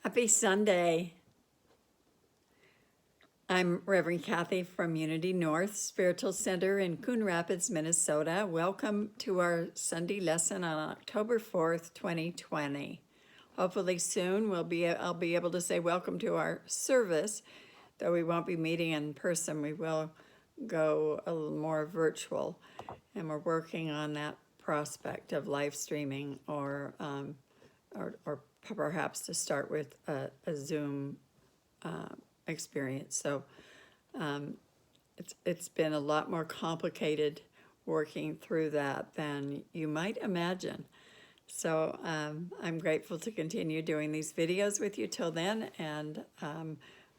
Happy Sunday. I'm Reverend Kathy from Unity North Spiritual Center in Coon Rapids, Minnesota. Welcome to our Sunday lesson on October 4th, 2020. Hopefully soon I'll be able to say welcome to our service, though we won't be meeting in person. We will go a little more virtual, and we're working on that prospect of live streaming or perhaps to start with a Zoom experience. So it's been a lot more complicated working through that than you might imagine. So I'm grateful to continue doing these videos with you till then, and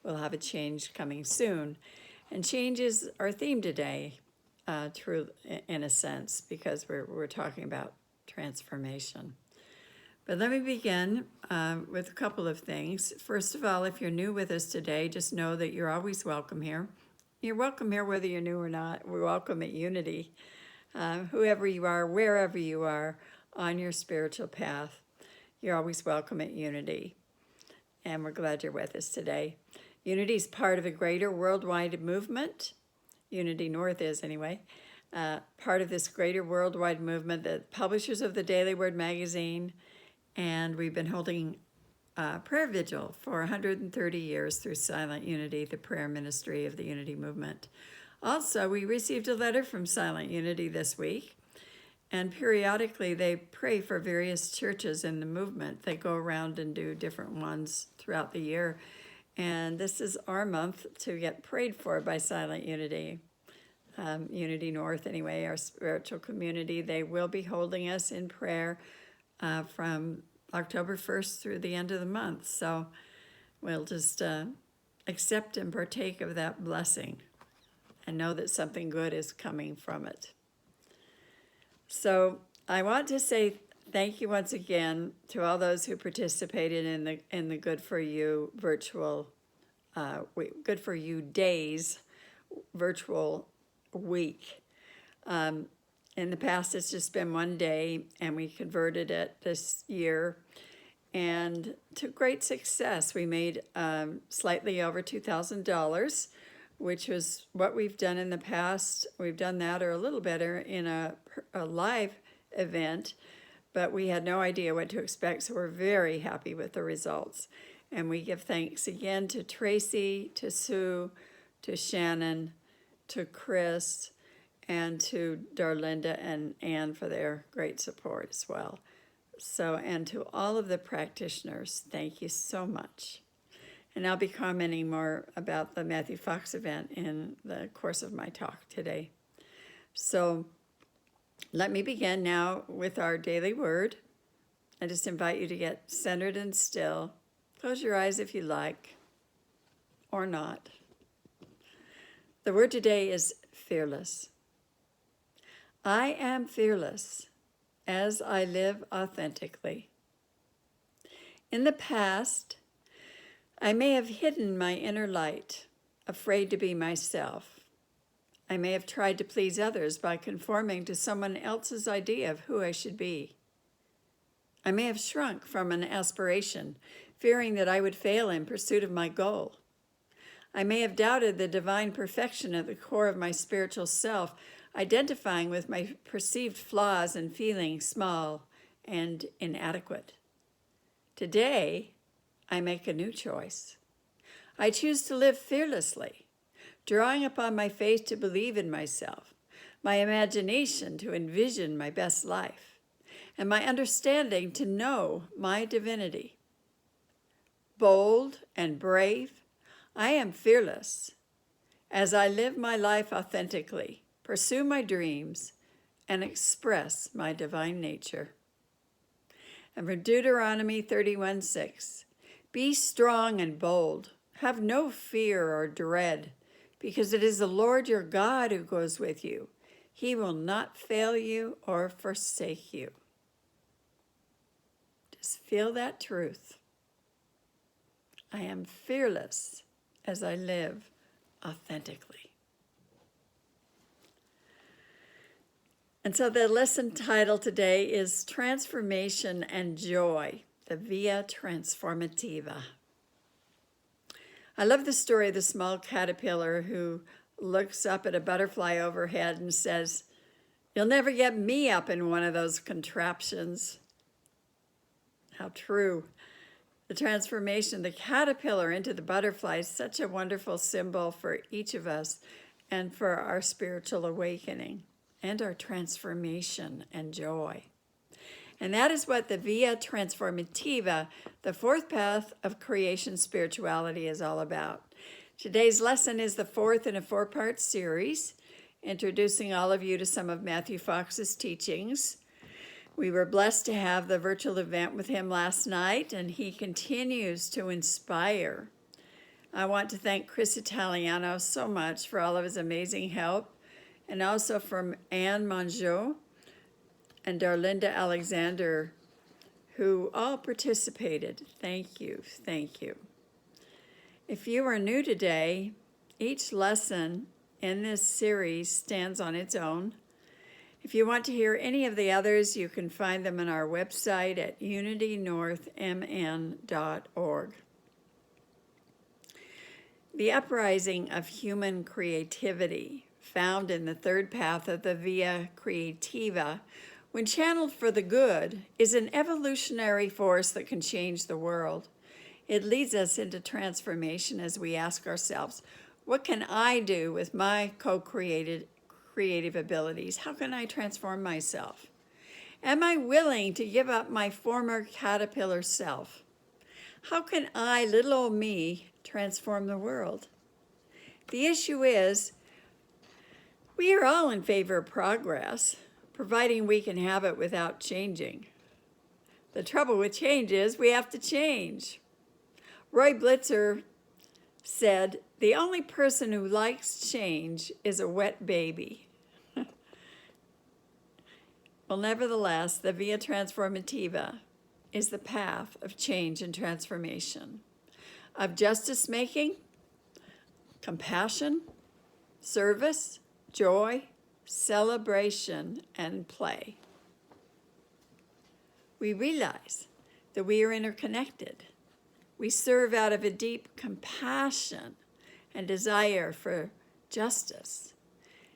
we'll have a change coming soon. And change is our theme today, in a sense, because we're talking about transformation. But let me begin with a couple of things. First of all, if you're new with us today, just know that you're always welcome here. You're welcome here whether you're new or not. We're welcome at Unity. Whoever you are, wherever you are on your spiritual path, you're always welcome at Unity. And we're glad you're with us today. Unity is part of a greater worldwide movement. Unity North is anyway. Part of this greater worldwide movement, the publishers of the Daily Word magazine, and we've been holding prayer vigil for 130 years through Silent Unity, the prayer ministry of the Unity movement. Also, we received a letter from Silent Unity this week, and periodically they pray for various churches in the movement. They go around and do different ones throughout the year, and this is our month to get prayed for by Silent Unity. Unity North, anyway, our spiritual community, they will be holding us in prayer from October 1st through the end of the month. So we'll just accept and partake of that blessing and know that something good is coming from it. So I want to say thank you once again to all those who participated in the Good For You virtual, Good For You Days virtual week. In the past, it's just been one day, and we converted it this year, and to great success. We made slightly over $2,000, which was what we've done in the past. We've done that or a little better in a live event, but we had no idea what to expect, so we're very happy with the results. And we give thanks again to Tracy, to Sue, to Shannon, to Chris, and to Darlinda and Anne for their great support as well. So, and to all of the practitioners, thank you so much. And I'll be commenting more about the Matthew Fox event in the course of my talk today. So let me begin now with our daily word. I just invite you to get centered and still. Close your eyes if you like, or not. The word today is fearless. I am fearless as I live authentically. In the past, I may have hidden my inner light, afraid to be myself. I may have tried to please others by conforming to someone else's idea of who I should be. I may have shrunk from an aspiration, fearing that I would fail in pursuit of my goal. I may have doubted the divine perfection at the core of my spiritual self, identifying with my perceived flaws and feeling small and inadequate. Today, I make a new choice. I choose to live fearlessly, drawing upon my faith to believe in myself, my imagination to envision my best life, and my understanding to know my divinity. Bold and brave, I am fearless as I live my life authentically, pursue my dreams, and express my divine nature. And from Deuteronomy 31:6, be strong and bold, have no fear or dread, because it is the Lord your God who goes with you. He will not fail you or forsake you. Just feel that truth. I am fearless as I live authentically. And so the lesson title today is Transformation and Joy. the Via Transformativa. I love the story of the small caterpillar who looks up at a butterfly overhead and says, "You'll never get me up in one of those contraptions." How true. The transformation of the caterpillar into the butterfly is such a wonderful symbol for each of us and for our spiritual awakening and our transformation and joy. And that is what the Via Transformativa, the fourth path of creation spirituality, is all about. Today's lesson is the fourth in a four-part series, introducing all of you to some of Matthew Fox's teachings. We were blessed to have the virtual event with him last night, and he continues to inspire. I want to thank Chris Italiano so much for all of his amazing help, and also from Anne Mongeau and Darlinda Alexander, who all participated. Thank you, thank you. If you are new today, each lesson in this series stands on its own. If you want to hear any of the others, you can find them on our website at unitynorthmn.org. The uprising of human creativity, found in the third path of the Via Creativa, when channeled for the good, is an evolutionary force that can change the world. It leads us into transformation as we ask ourselves, what can I do with my creative abilities? How can I transform myself? Am I willing to give up my former caterpillar self? How can I, little old me, transform the world? The issue is, we are all in favor of progress, providing we can have it without changing. The trouble with change is we have to change. Roy Blitzer said, "The only person who likes change is a wet baby." Well, nevertheless, the Via Transformativa is the path of change and transformation, of justice-making, compassion, service, joy, celebration, and play. We realize that we are interconnected. We serve out of a deep compassion and desire for justice.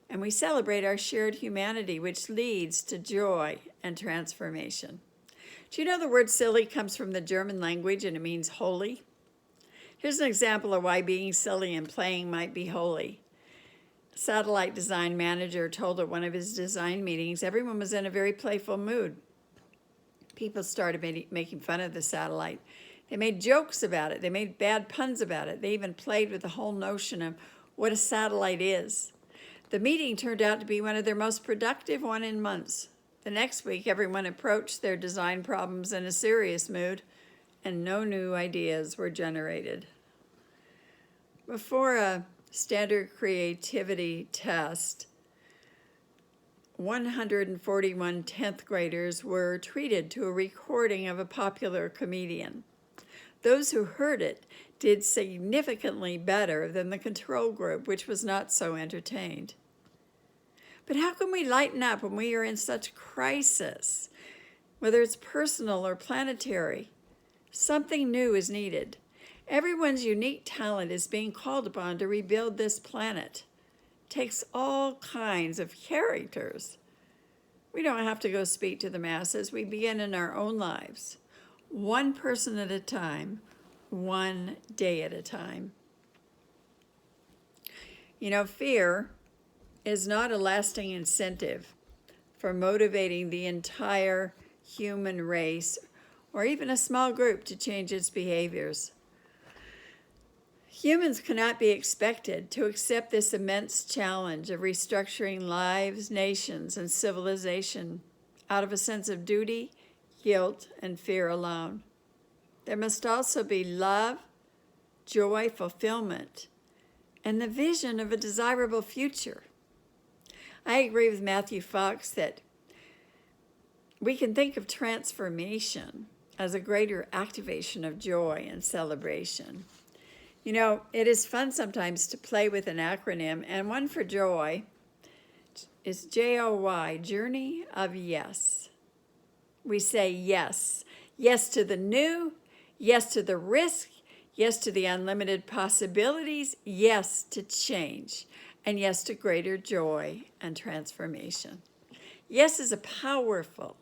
And we celebrate our shared humanity, which leads to joy and transformation. Do you know the word silly comes from the German language and it means holy? Here's an example of why being silly and playing might be holy. A satellite design manager told at one of his design meetings everyone was in a very playful mood. People started making fun of the satellite. They made jokes about it. They made bad puns about it. They even played with the whole notion of what a satellite is. The meeting turned out to be one of their most productive one in months. The next week, everyone approached their design problems in a serious mood, and no new ideas were generated. Before a standard creativity test, 141 10th graders were treated to a recording of a popular comedian. Those who heard it did significantly better than the control group, which was not so entertained. But how can we lighten up when we are in such crisis? Whether it's personal or planetary, something new is needed. Everyone's unique talent is being called upon to rebuild this planet. It takes all kinds of characters. We don't have to go speak to the masses. We begin in our own lives, one person at a time, one day at a time. You know, fear is not a lasting incentive for motivating the entire human race or even a small group to change its behaviors. Humans cannot be expected to accept this immense challenge of restructuring lives, nations, and civilization out of a sense of duty, guilt, and fear alone. There must also be love, joy, fulfillment, and the vision of a desirable future. I agree with Matthew Fox that we can think of transformation as a greater activation of joy and celebration. You know, it is fun sometimes to play with an acronym, and one for joy is JOY, Journey of Yes. We say yes. Yes to the new, yes to the risk, yes to the unlimited possibilities, yes to change, and yes to greater joy and transformation. Yes is a powerful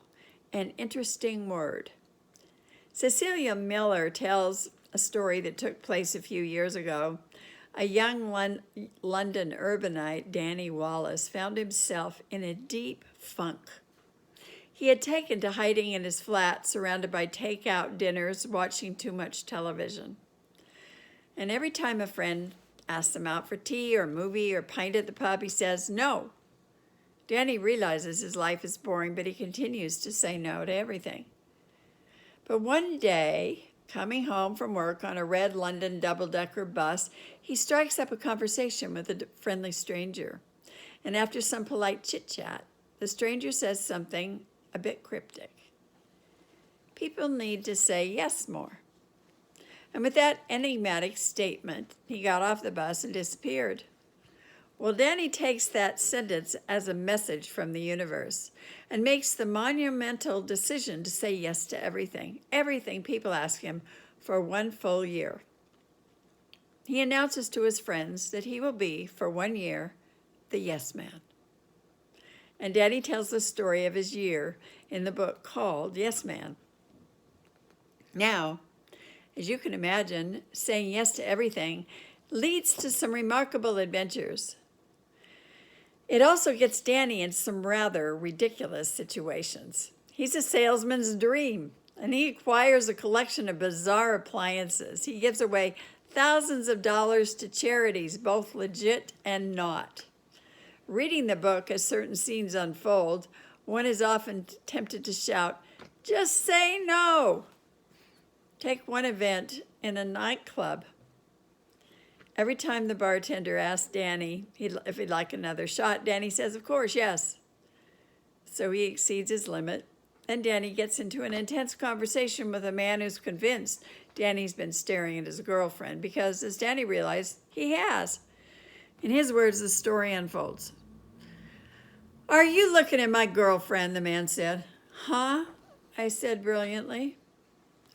and interesting word. Cecilia Miller tells a story that took place a few years ago. A young London urbanite, Danny Wallace, found himself in a deep funk. He had taken to hiding in his flat, surrounded by takeout dinners, watching too much television. And every time a friend asks him out for tea or movie or pint at the pub, he says no. Danny realizes his life is boring, but he continues to say no to everything. But one day, coming home from work on a red London double-decker bus, he strikes up a conversation with a friendly stranger. And after some polite chit-chat, the stranger says something a bit cryptic. People need to say yes more. And with that enigmatic statement, he got off the bus and disappeared. Well, Danny takes that sentence as a message from the universe and makes the monumental decision to say yes to everything people ask him for 1 full year. He announces to his friends that he will be, for 1 year, the yes man. And Danny tells the story of his year in the book called Yes Man. Now, as you can imagine, saying yes to everything leads to some remarkable adventures. It also gets Danny in some rather ridiculous situations. He's a salesman's dream, and he acquires a collection of bizarre appliances. He gives away thousands of dollars to charities, both legit and not. Reading the book as certain scenes unfold, one is often tempted to shout, "Just say no!" Take one event in a nightclub. Every time the bartender asks Danny if he'd like another shot, Danny says, "Of course, yes." So he exceeds his limit, and Danny gets into an intense conversation with a man who's convinced Danny's been staring at his girlfriend, because, as Danny realized, he has. In his words, the story unfolds. "Are you looking at my girlfriend?" the man said. "Huh?" I said brilliantly.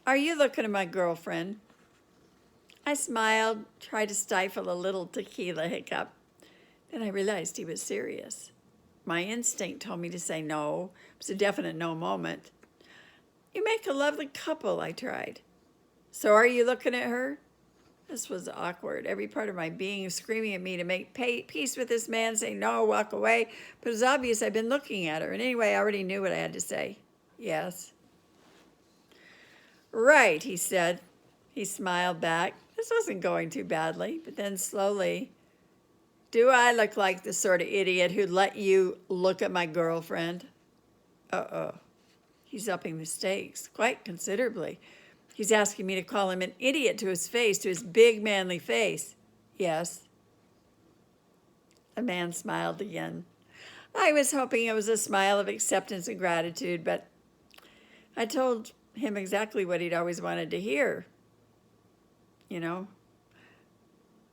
"Are you looking at my girlfriend?" I smiled, tried to stifle a little tequila hiccup. Then I realized he was serious. My instinct told me to say no. It was a definite no moment. "You make a lovely couple," I tried. "So are you looking at her?" This was awkward. Every part of my being was screaming at me to make peace with this man, say no, walk away. But it was obvious I'd been looking at her. And anyway, I already knew what I had to say. Yes. "Right," he said. He smiled back. This wasn't going too badly, but then slowly, "Do I look like the sort of idiot who'd let you look at my girlfriend?" Uh-oh. He's upping the stakes quite considerably. He's asking me to call him an idiot to his face, to his big manly face. Yes. The man smiled again. I was hoping it was a smile of acceptance and gratitude, but I told him exactly what he'd always wanted to hear. You know?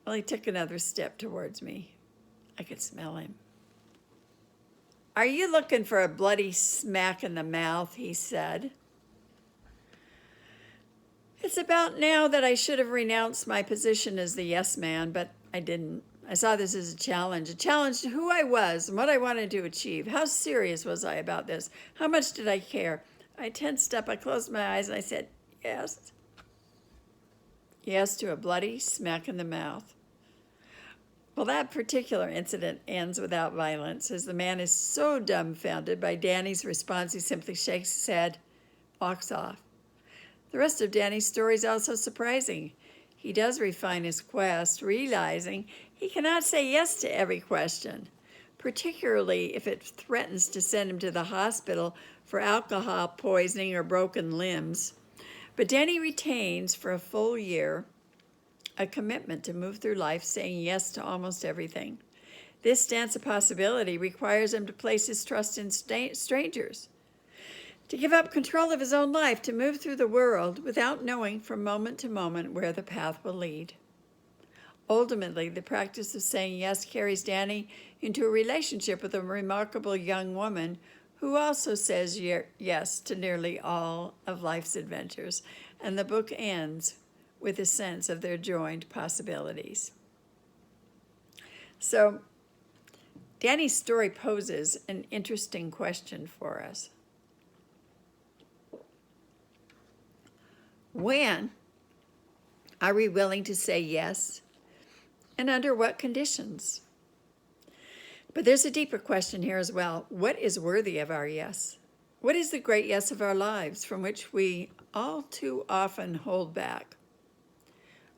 Well, he took another step towards me. I could smell him. "Are you looking for a bloody smack in the mouth?" he said. It's about now that I should have renounced my position as the yes man, but I didn't. I saw this as a challenge to who I was and what I wanted to achieve. How serious was I about this? How much did I care? I tensed up, I closed my eyes, and I said, yes. Yes to a bloody smack in the mouth. Well, that particular incident ends without violence, as the man is so dumbfounded by Danny's response, he simply shakes his head, walks off. The rest of Danny's story is also surprising. He does refine his quest, realizing he cannot say yes to every question, particularly if it threatens to send him to the hospital for alcohol poisoning or broken limbs. But Danny retains for a full year a commitment to move through life saying yes to almost everything. This stance of possibility requires him to place his trust in strangers, to give up control of his own life, to move through the world without knowing from moment to moment where the path will lead. Ultimately, the practice of saying yes carries Danny into a relationship with a remarkable young woman who also says yes to nearly all of life's adventures, and the book ends with a sense of their joined possibilities. So, Danny's story poses an interesting question for us. When are we willing to say yes, and under what conditions? But there's a deeper question here as well. What is worthy of our yes? What is the great yes of our lives from which we all too often hold back?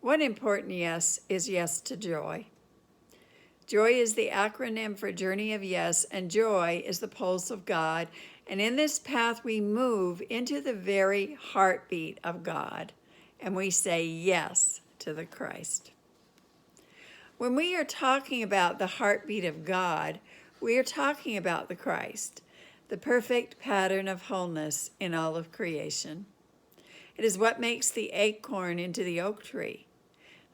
One important yes is yes to joy. Joy is the acronym for Journey of Yes, and joy is the pulse of God. And in this path, we move into the very heartbeat of God, and we say yes to the Christ. When we are talking about the heartbeat of God, we are talking about the Christ, the perfect pattern of wholeness in all of creation. It is what makes the acorn into the oak tree,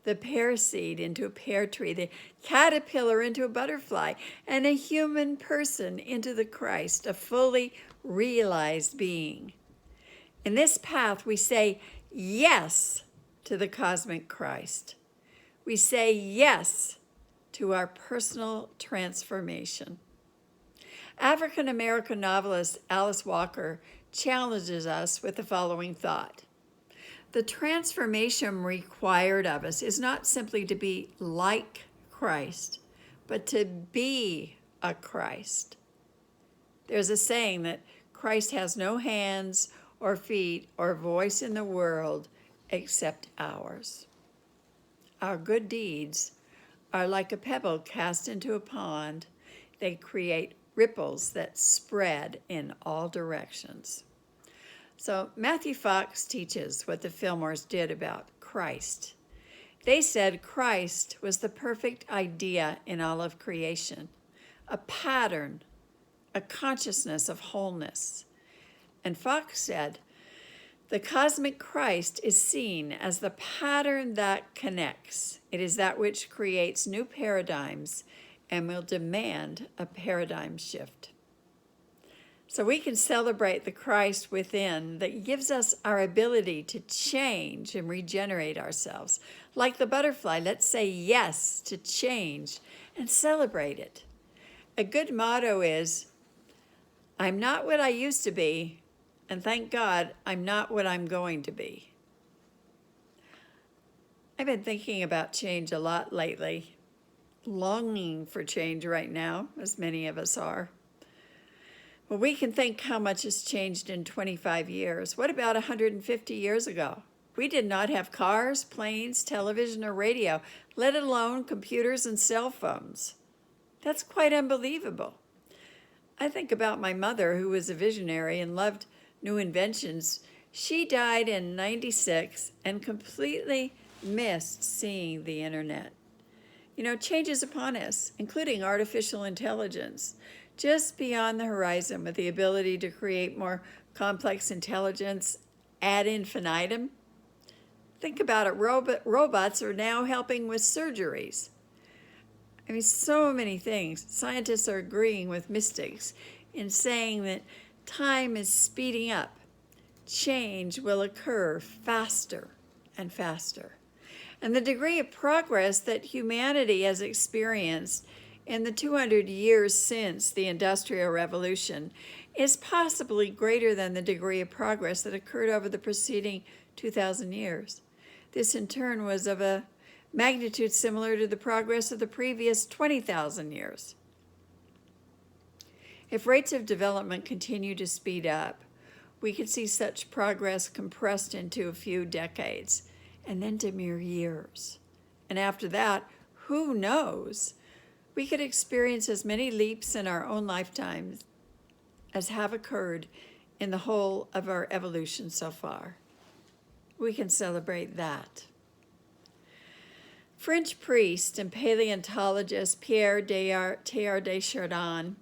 the pear seed into a pear tree, the caterpillar into a butterfly, and a human person into the Christ, a fully realized being. In this path, we say yes to the cosmic Christ. We say yes to our personal transformation. African-American novelist Alice Walker challenges us with the following thought. The transformation required of us is not simply to be like Christ, but to be a Christ. There's a saying that Christ has no hands or feet or voice in the world except ours. Our good deeds are like a pebble cast into a pond. They create ripples that spread in all directions. So Matthew Fox teaches what the Fillmores did about Christ. They said Christ was the perfect idea in all of creation, a pattern, a consciousness of wholeness. And Fox said, the cosmic Christ is seen as the pattern that connects. It is that which creates new paradigms and will demand a paradigm shift. So we can celebrate the Christ within that gives us our ability to change and regenerate ourselves. Like the butterfly, let's say yes to change and celebrate it. A good motto is, I'm not what I used to be, and thank God I'm not what I'm going to be. I've been thinking about change a lot lately, longing for change right now, as many of us are. Well, we can think how much has changed in 25 years. What about 150 years ago? We did not have cars, planes, television, or radio, let alone computers and cell phones. That's quite unbelievable. I think about my mother, who was a visionary and loved new inventions. She died in 96 and completely missed seeing the internet. Change is upon us, including artificial intelligence, just beyond the horizon with the ability to create more complex intelligence ad infinitum. Think about it, robots are now helping with surgeries. So many things. Scientists are agreeing with mystics in saying that time is speeding up. Change will occur faster and faster. And the degree of progress that humanity has experienced in the 200 years since the Industrial Revolution is possibly greater than the degree of progress that occurred over the preceding 2,000 years. This in turn was of a magnitude similar to the progress of the previous 20,000 years. If rates of development continue to speed up, we could see such progress compressed into a few decades and then to mere years. And after that, who knows? We could experience as many leaps in our own lifetimes as have occurred in the whole of our evolution so far. We can celebrate that. French priest and paleontologist Pierre Teilhard de Chardin,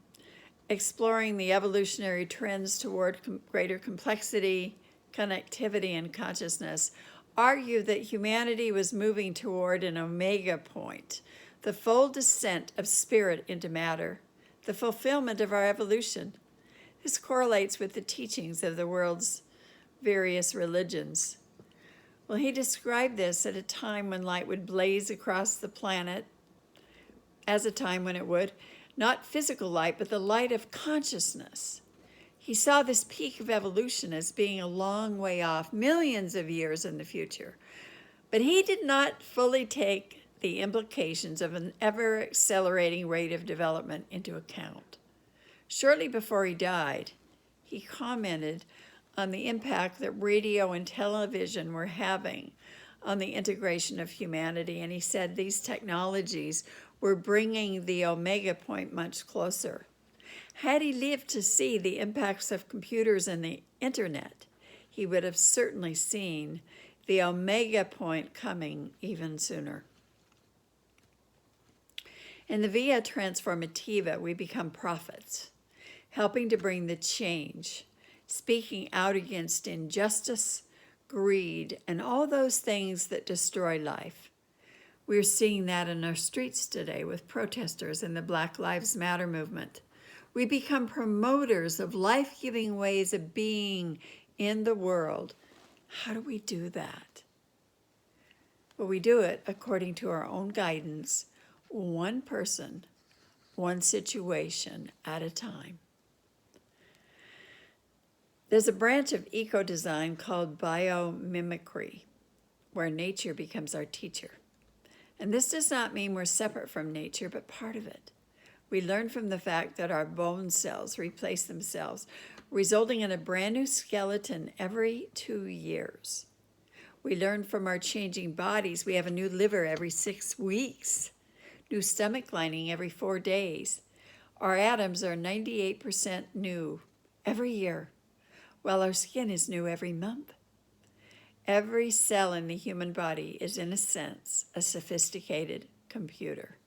exploring the evolutionary trends toward greater complexity, connectivity, and consciousness, argued that humanity was moving toward an omega point, the full descent of spirit into matter, the fulfillment of our evolution. This correlates with the teachings of the world's various religions. Well, he described this at a time when light would blaze across the planet, as a time when it would, not physical light, but the light of consciousness. He saw this peak of evolution as being a long way off, millions of years in the future. But he did not fully take the implications of an ever-accelerating rate of development into account. Shortly before he died, he commented on the impact that radio and television were having on the integration of humanity, and he said these technologies were bringing the omega point much closer. Had he lived to see the impacts of computers and the internet, he would have certainly seen the omega point coming even sooner. In the Via Transformativa, we become prophets, helping to bring the change, speaking out against injustice, greed, and all those things that destroy life. We're seeing that in our streets today with protesters in the Black Lives Matter movement. We become promoters of life-giving ways of being in the world. How do we do that? Well, we do it according to our own guidance, one person, one situation at a time. There's a branch of eco-design called biomimicry, where nature becomes our teacher. And this does not mean we're separate from nature, but part of it. We learn from the fact that our bone cells replace themselves, resulting in a brand new skeleton every 2 years. We learn from our changing bodies. We have a new liver every 6 weeks, new stomach lining every 4 days. Our atoms are 98% new every year, while our skin is new every month. Every cell in the human body is, in a sense, a sophisticated computer.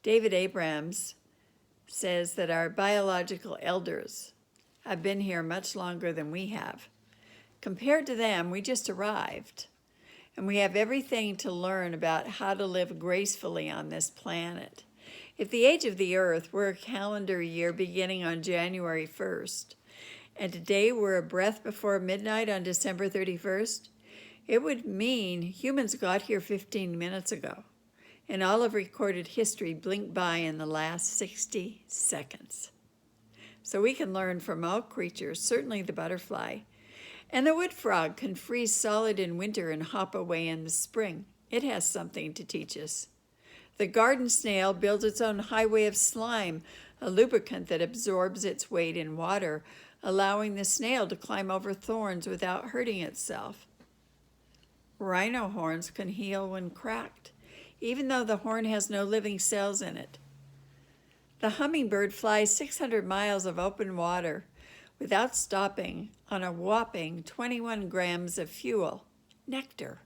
David Abrams says that our biological elders have been here much longer than we have. Compared to them, we just arrived, and we have everything to learn about how to live gracefully on this planet. If the age of the Earth were a calendar year beginning on January 1st, and today we're a breath before midnight on December 31st, it would mean humans got here 15 minutes ago, and all of recorded history blinked by in the last 60 seconds. So we can learn from all creatures, certainly the butterfly. And the wood frog can freeze solid in winter and hop away in the spring. It has something to teach us. The garden snail builds its own highway of slime, a lubricant that absorbs its weight in water, allowing the snail to climb over thorns without hurting itself. Rhino horns can heal when cracked, even though the horn has no living cells in it. The hummingbird flies 600 miles of open water without stopping on a whopping 21 grams of fuel, nectar.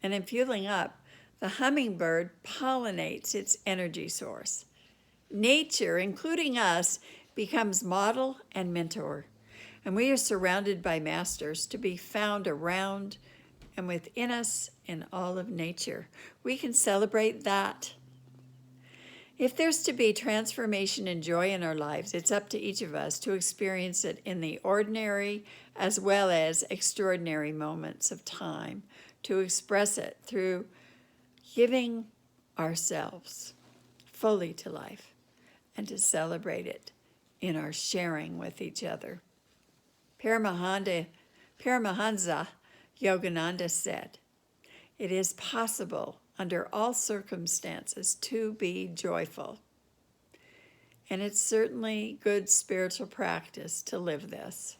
And in fueling up, the hummingbird pollinates its energy source. Nature, including us, becomes model and mentor, and we are surrounded by masters to be found around and within us in all of nature. We can celebrate that. If there's to be transformation and joy in our lives, it's up to each of us to experience it in the ordinary as well as extraordinary moments of time, to express it through giving ourselves fully to life and to celebrate it in our sharing with each other. Paramahansa Yogananda said, "It is possible under all circumstances to be joyful." And it's certainly good spiritual practice to live this,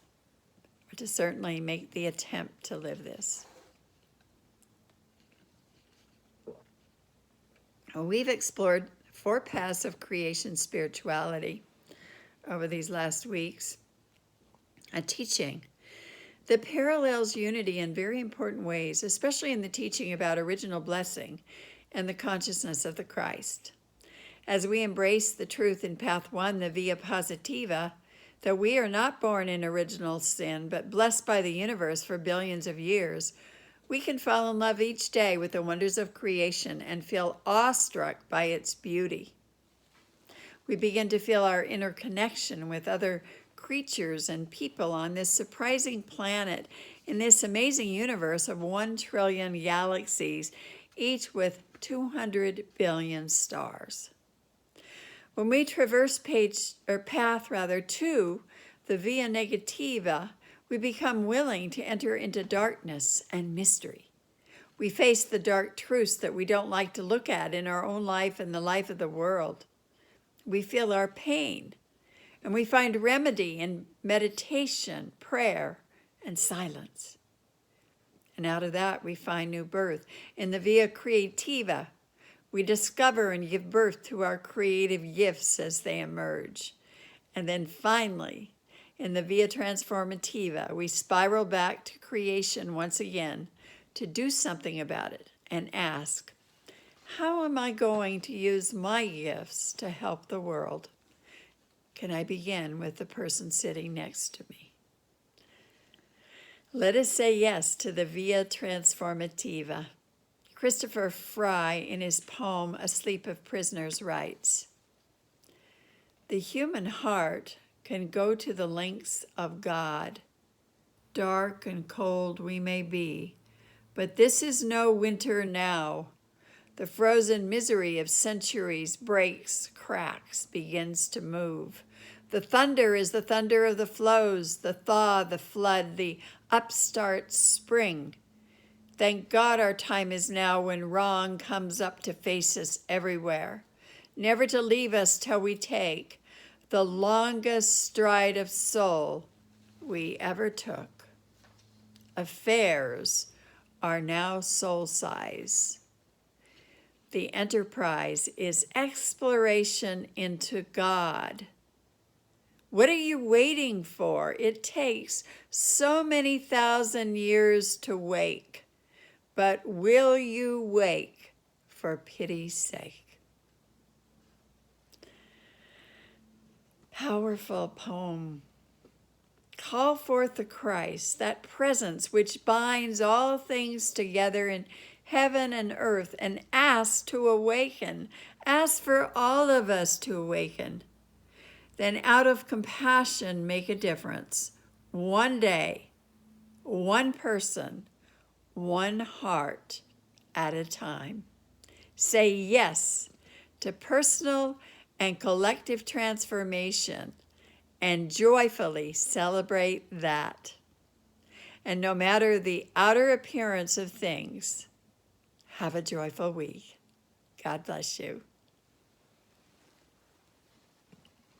or to certainly make the attempt to live this. Well, we've explored 4 paths of creation spirituality over these last weeks, a teaching that parallels unity in very important ways, especially in the teaching about original blessing and the consciousness of the Christ. As we embrace the truth in Path 1, the Via Positiva, that we are not born in original sin, but blessed by the universe for billions of years, we can fall in love each day with the wonders of creation and feel awestruck by its beauty. We begin to feel our interconnection with other creatures and people on this surprising planet in this amazing universe of 1 trillion galaxies, each with 200 billion stars. When we traverse path to the via negativa, we become willing to enter into darkness and mystery. We face the dark truths that we don't like to look at in our own life and the life of the world. We feel our pain, and we find remedy in meditation, prayer, and silence. And out of that, we find new birth. In the via creativa, we discover and give birth to our creative gifts as they emerge. And then finally, in the via transformativa, we spiral back to creation once again to do something about it and ask, how am I going to use my gifts to help the world? Can I begin with the person sitting next to me? Let us say yes to the via transformativa. Christopher Fry, in his poem, A Sleep of Prisoners, writes, the human heart can go to the lengths of God. Dark and cold we may be, but this is no winter now. The frozen misery of centuries breaks, cracks, begins to move. The thunder is the thunder of the flows, the thaw, the flood, the upstart spring. Thank God our time is now when wrong comes up to face us everywhere, never to leave us till we take the longest stride of soul we ever took. Affairs are now soul size. The enterprise is exploration into God. What are you waiting for? It takes so many thousand years to wake, but will you wake for pity's sake? Powerful poem. Call forth the Christ, that presence which binds all things together in heaven and earth, and ask to awaken. Ask for all of us to awaken. Then out of compassion make a difference. One day, one person, one heart at a time. Say yes to personal and collective transformation, and joyfully celebrate that. And no matter the outer appearance of things, have a joyful week. God bless you.